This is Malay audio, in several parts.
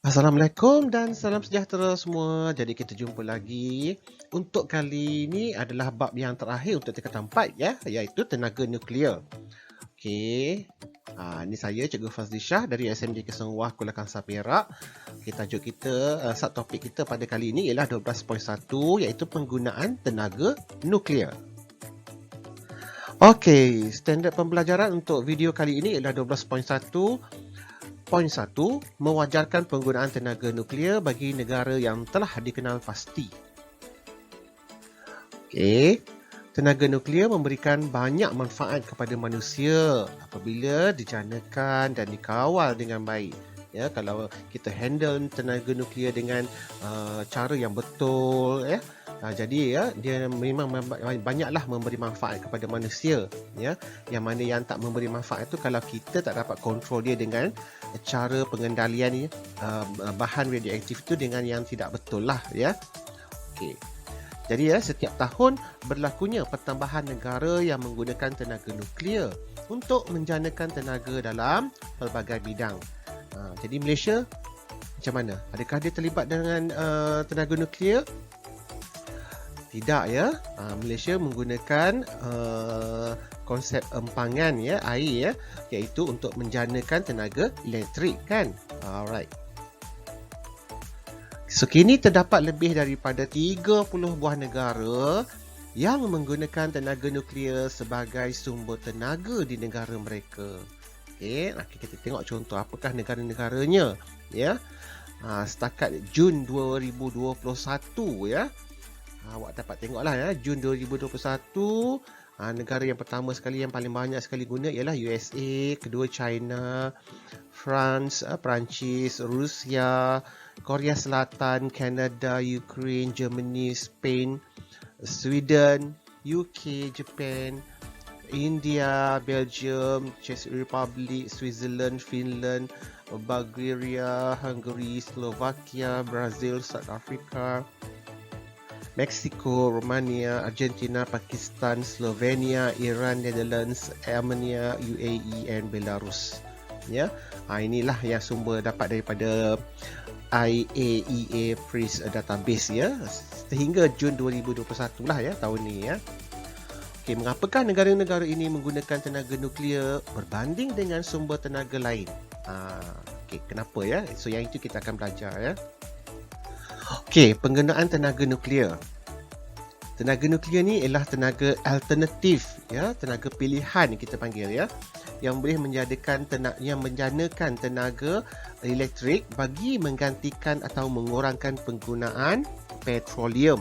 Assalamualaikum dan salam sejahtera semua. Jadi kita jumpa lagi. Untuk kali ini adalah bab yang terakhir untuk tingkatan 4 ya, iaitu tenaga nuklear. Okey. Ini saya Cikgu Fazli Shah dari SMJ Kesenguah Kuala Kangsar Perak. Tajuk kita, subtopik kita pada kali ini ialah 12.1 iaitu penggunaan tenaga nuklear. Okey, standard pembelajaran untuk video kali ini ialah 12.1. Poin 1, mewajarkan penggunaan tenaga nuklear bagi negara yang telah dikenal pasti. Okey, tenaga nuklear memberikan banyak manfaat kepada manusia apabila dijanakan dan dikawal dengan baik. Ya, kalau kita handle tenaga nuklear dengan cara yang betul, ya. Jadi ya, dia memang banyaklah memberi manfaat kepada manusia, ya. Yang mana yang tak memberi manfaat itu kalau kita tak dapat kontrol dia dengan cara pengendalian bahan radioaktif itu dengan yang tidak betul lah, ya. Okey. Jadi ya, setiap tahun berlakunya pertambahan negara yang menggunakan tenaga nuklear untuk menjanakan tenaga dalam pelbagai bidang. Jadi Malaysia macam mana? Adakah dia terlibat dengan tenaga nuklear? Tidak ya. Malaysia menggunakan konsep empangan ya, air ya, iaitu untuk menjanakan tenaga elektrik kan. Alright. So, kini terdapat lebih daripada 30 buah negara yang menggunakan tenaga nuklear sebagai sumber tenaga di negara mereka. Okey, kita tengok contoh apakah negara-negaranya ya. Setakat Jun 2021 ya. Awak dapat tengoklah ya, Jun 2021, negara yang pertama sekali yang paling banyak sekali guna ialah USA, kedua China, France, Perancis, Rusia, Korea Selatan, Kanada, Ukraine, Germany, Spain, Sweden, UK, Japan, India, Belgium, Czech Republic, Switzerland, Finland, Bulgaria, Hungary, Slovakia, Brazil, South Africa, Mexico, Romania, Argentina, Pakistan, Slovenia, Iran, Netherlands, Armenia, UAE and Belarus. Ya, inilah yang sumber dapat daripada IAEA Freeze Database ya, sehingga Jun 2021 lah ya, tahun ni ya. Okey, mengapakah negara-negara ini menggunakan tenaga nuklear berbanding dengan sumber tenaga lain? Okey, kenapa ya? So yang itu kita akan belajar ya. Okey, penggunaan tenaga nuklear. Tenaga nuklear ni ialah tenaga alternatif ya, tenaga pilihan kita panggil ya, yang boleh menjanakan tenaga elektrik bagi menggantikan atau mengurangkan penggunaan petroleum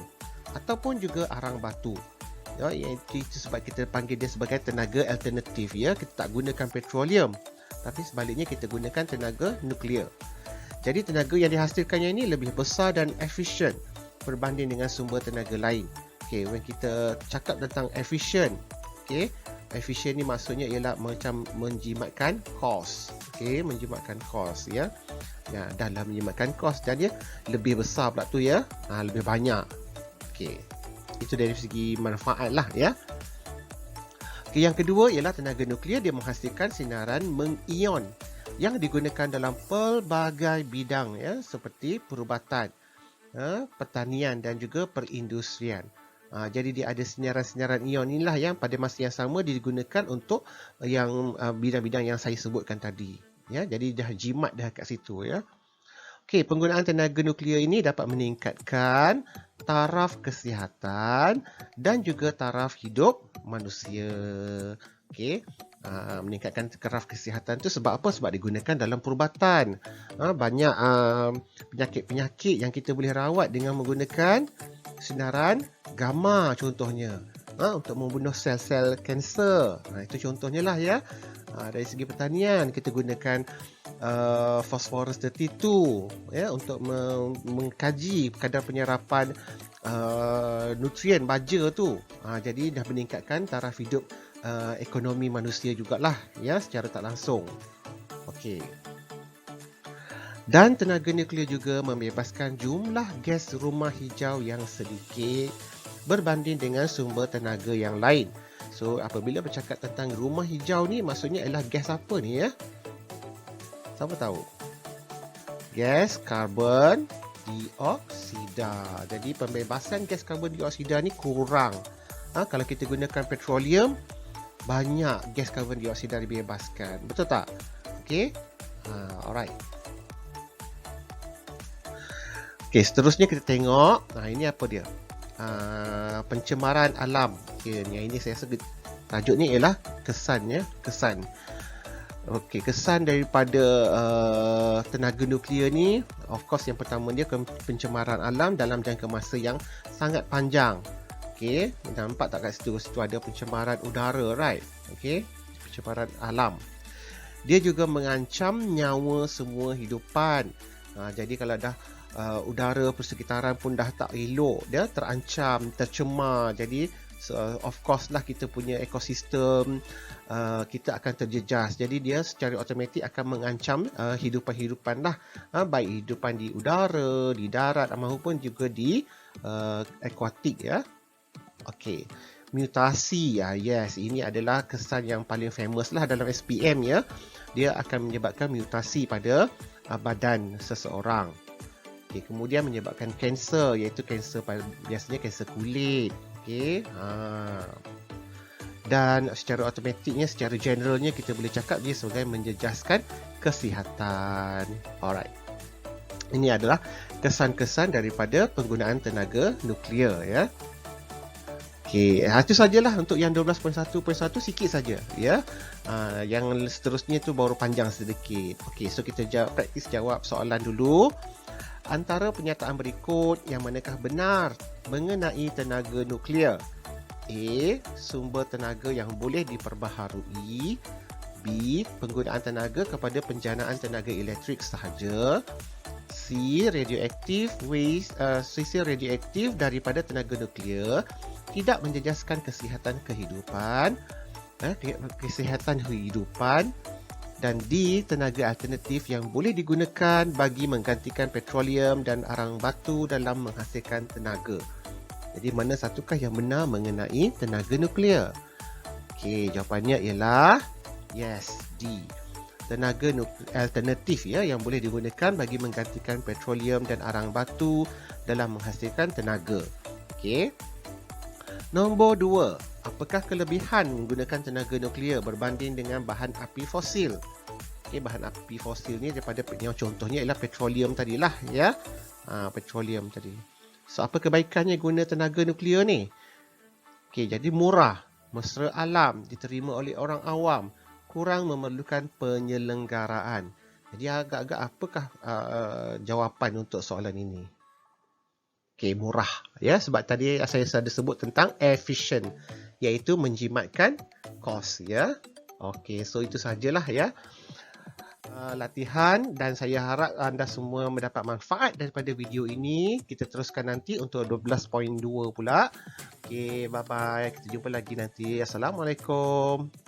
ataupun juga arang batu. Ya, itu sebab kita panggil dia sebagai tenaga alternatif ya. Kita tak gunakan petroleum, tapi sebaliknya kita gunakan tenaga nuklear. Jadi tenaga yang dihasilkannya ini lebih besar dan efisien berbanding dengan sumber tenaga lain. Okey, when kita cakap tentang efisien, okey, efisien ni maksudnya ialah macam menjimatkan kos. Okey, menjimatkan kos ya. Ya, dalam menjimatkan kos dan dia lebih besar pula tu ya. Lebih banyak. Okey. Itu dari segi manfaat lah ya. Okey, yang kedua ialah tenaga nuklear, dia menghasilkan sinaran mengion yang digunakan dalam pelbagai bidang ya, seperti perubatan, pertanian dan juga perindustrian. Jadi dia ada sinaran-sinaran ion inilah yang pada masa yang sama digunakan untuk yang bidang-bidang yang saya sebutkan tadi ya. Jadi dah jimat dah kat situ ya. Okey, penggunaan tenaga nuklear ini dapat meningkatkan taraf kesihatan dan juga taraf hidup manusia. Okey, meningkatkan taraf kesihatan tu sebab apa? Sebab digunakan dalam perubatan. Banyak penyakit-penyakit yang kita boleh rawat dengan menggunakan sinaran gamma contohnya, untuk membunuh sel-sel kanser. Itu contohnya lah ya. Dari segi pertanian kita gunakan phosphorus 32 ya, untuk mengkaji kadar penyerapan nutrien baja tu. Jadi dah meningkatkan taraf hidup ekonomi manusia jugalah ya, secara tak langsung. Okey. Dan tenaga nuklear juga membebaskan jumlah gas rumah hijau yang sedikit berbanding dengan sumber tenaga yang lain. So, apabila bercakap tentang rumah hijau ni, maksudnya ialah gas apa ni ya? Siapa tahu? gas karbon dioksida. Jadi pembebasan gas karbon dioksida ni kurang. Kalau kita gunakan petroleum, banyak gas karbon dioksida dibebaskan. Betul tak? Okey. Alright. Okey, seterusnya kita tengok. Ini apa dia? Pencemaran alam. Okay, yang ini saya rasa tajuk ni ialah kesan ya, kesan. Okey, kesan daripada tenaga nuklear ni, of course yang pertama dia pencemaran alam dalam jangka masa yang sangat panjang. Okey, nampak tak kat situ ada pencemaran udara, right? Okey, pencemaran alam. Dia juga mengancam nyawa semua hidupan. Jadi kalau dah udara persekitaran pun dah tak elok, dia terancam, tercemar. Jadi of course lah kita punya ekosistem kita akan terjejas. Jadi dia secara automatik akan mengancam hidupan-hidupan lah, baik hidupan di udara, di darat maupun juga di akuatik ya. Okey, mutasi yes, ini adalah kesan yang paling famous lah dalam SPM ya. Dia akan menyebabkan mutasi pada badan seseorang. Okay, kemudian menyebabkan kanser, iaitu kanser biasanya kanser kulit. Okay. Dan secara automatiknya, secara generalnya kita boleh cakap dia sebagai menjejaskan kesihatan. Alright. Ini adalah kesan-kesan daripada penggunaan tenaga nuklear ya. Okey, itu sajalah untuk yang 12.1.1 sikit saja ya. Yang seterusnya tu baru panjang sedikit. Okey, so kita praktis jawab soalan dulu. Antara pernyataan berikut yang manakah benar mengenai tenaga nuklear? A. Sumber tenaga yang boleh diperbaharui. B. Penggunaan tenaga kepada penjanaan tenaga elektrik sahaja. C. Radioaktif waste, sisi radioaktif daripada tenaga nuklear tidak menjejaskan kesihatan kehidupan. Dan D. Tenaga alternatif yang boleh digunakan bagi menggantikan petroleum dan arang batu dalam menghasilkan tenaga. Jadi mana satukah yang benar mengenai tenaga nuklear? Okey, jawapannya ialah yes, D. Tenaga alternatif ya yang boleh digunakan bagi menggantikan petroleum dan arang batu dalam menghasilkan tenaga. Okey. Nombor 2. Apakah kelebihan menggunakan tenaga nuklear berbanding dengan bahan api fosil? Okey, bahan api fosil ni daripada yang contohnya ialah petroleum tadilah ya. Petroleum tadi. So apa kebaikannya guna tenaga nuklear ni? Okey, jadi murah, mesra alam, diterima oleh orang awam, kurang memerlukan penyelenggaraan. Jadi agak-agak apakah jawapan untuk soalan ini? Okey, murah ya, sebab tadi saya ada sebut tentang efficient, iaitu menjimatkan kos ya. Okey, so itu sajalah ya latihan, dan saya harap anda semua mendapat manfaat daripada video ini. Kita teruskan nanti untuk 12.2 pula. Okey, bye bye. Kita jumpa lagi nanti. Assalamualaikum.